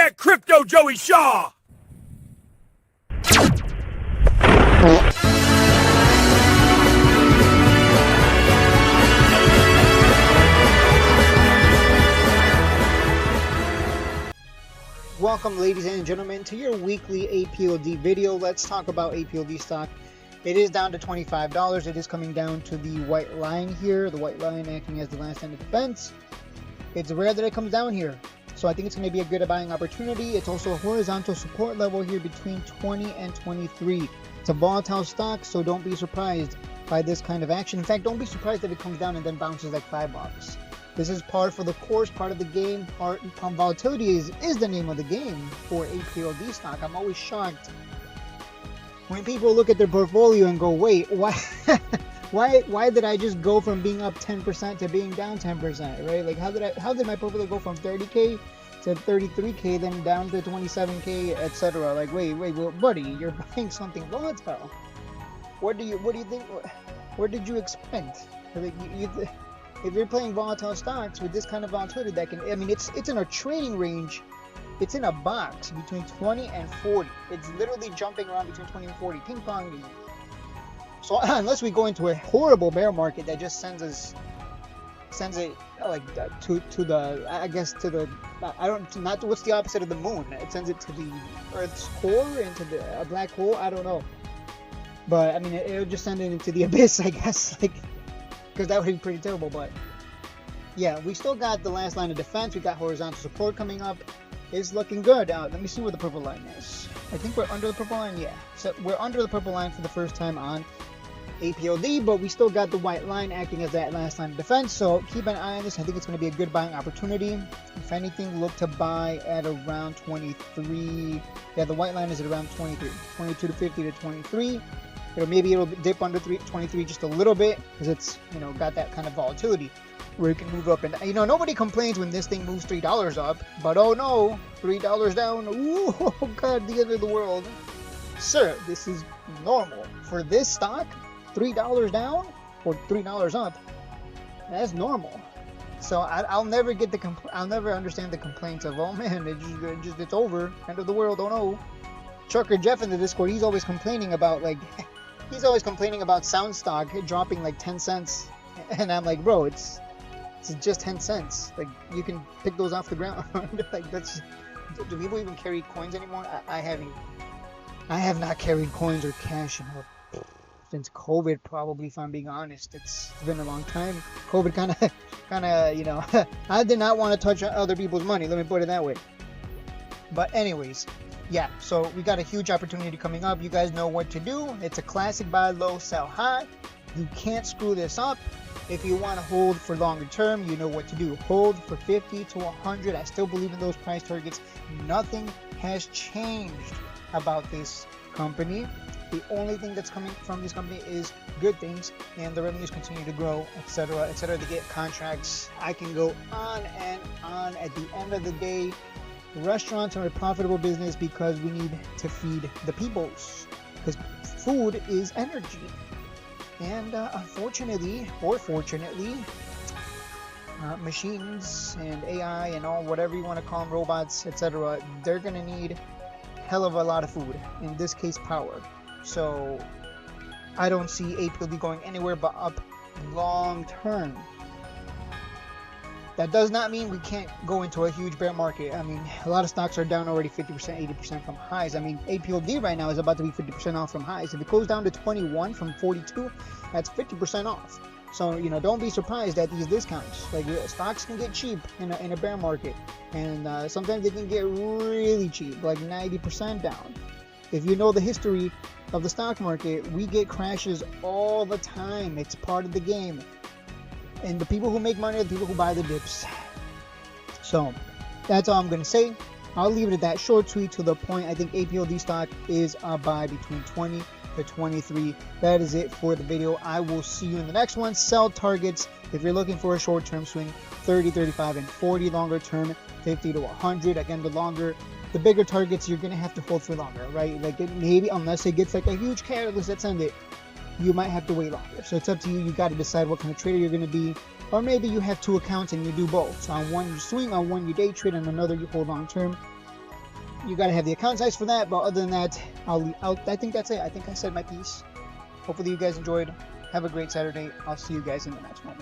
that crypto, Joey Shaw! Welcome, ladies and gentlemen, to your weekly Apld video. Let's talk about Apld stock. It is down to $25. It is coming down to the white line here, the white line acting as the last line of defense. It's rare that it comes down here, so I think it's going to be a good buying opportunity. It's also a horizontal support level here between 20 and 23. It's a volatile stock, so don't be surprised by this kind of action. In fact, don't be surprised that it comes down and then bounces like $5. This is par for the course, part of the game. Volatility is the name of the game for Apld stock. I'm always shocked when people look at their portfolio and go, wait, why why did I just go from being up 10% to being down 10%, right? Like, how did my portfolio go from 30K to 33K, then down to 27K, etc.? Like, wait, well, buddy, you're buying something volatile. What do you think? What did you expect? Like, if you're playing volatile stocks with this kind of volatility, that can, I mean, it's in a trading range. It's in a box between 20 and 40. It's literally jumping around between 20 and 40, ping pong. So unless we go into a horrible bear market that just sends it like to the, I guess, to the, I don't, not what's the opposite of the moon? It sends it to the Earth's core, into a black hole. I don't know, but I mean, it'll just send it into the abyss, I guess, like, because that would be pretty terrible. But yeah, we still got the last line of defense. We got horizontal support coming up. It's looking good. Let me see where the purple line is. I think we're under the purple line. Yeah, so we're under the purple line for the first time on Apld, but we still got the white line acting as that last line of defense. So keep an eye on this. I think it's going to be a good buying opportunity. If anything, look to buy at around 23. Yeah, the white line is at around 23, 22 to 50 to 23. Maybe it'll dip under 23 just a little bit, because it's, you know, got that kind of volatility where it can move up. And, you know, nobody complains when this thing moves $3 up, but oh no, $3 down. Ooh, oh God, the end of the world. Sir, this is normal for this stock. $3 down or $3 up, that's normal. So I'll never get I'll never understand the complaints of, oh man, it's over, end of the world, oh no. Trucker Jeff in the Discord, he's always complaining about, like, sound stock dropping like 10 cents, and I'm like, bro, it's just 10 cents. Like, you can pick those off the ground. Like, that's, do people even carry coins anymore? I have not carried coins or cash since COVID, probably, if I'm being honest. It's been a long time. COVID kind of, you know, I did not want to touch other people's money, let me put it that way. But anyways, yeah, so we got a huge opportunity coming up. You guys know what to do. It's a classic buy low, sell high. You can't screw this up. If you want to hold for longer term, you know what to do. Hold for 50 to 100. I still believe in those price targets. Nothing has changed about this company. The only thing that's coming from this company is good things, and the revenues continue to grow, etc., etc. They get contracts. I can go on and on. At the end of the day, restaurants are a profitable business because we need to feed the peoples, because food is energy. And unfortunately, or fortunately, machines and AI and all, whatever you want to call them, robots, etc., they're going to need hell of a lot of food, in this case power. So I don't see Apld going anywhere but up long term. That does not mean we can't go into a huge bear market. I mean, a lot of stocks are down already 50%, 80% from highs. I mean, Apld right now is about to be 50% off from highs. If it goes down to 21 from 42, that's 50% off. So, you know, don't be surprised at these discounts. Like, stocks can get cheap in a bear market, and sometimes they can get really cheap, like 90% down. If you know the history of the stock market, we get crashes all the time. It's part of the game. And the people who make money are the people who buy the dips. So that's all I'm going to say. I'll leave it at that. Short, sweet, to the point. I think Apld stock is a buy between 20 to 23. That is it for the video. I will see you in the next one. Sell targets, if you're looking for a short-term swing, 30, 35, and 40. Longer term, 50 to 100. Again, the bigger targets, you're going to have to hold for longer, right? Like, maybe unless it gets like a huge catalyst that sends it, you might have to wait longer. So it's up to you. You got to decide what kind of trader you're going to be. Or maybe you have two accounts and you do both. So on one you swing, on one you day trade, and another you hold long term. you got to have the account size for that. But other than that, I think that's it. I think I said my piece. Hopefully you guys enjoyed. Have a great Saturday. I'll see you guys in the next one.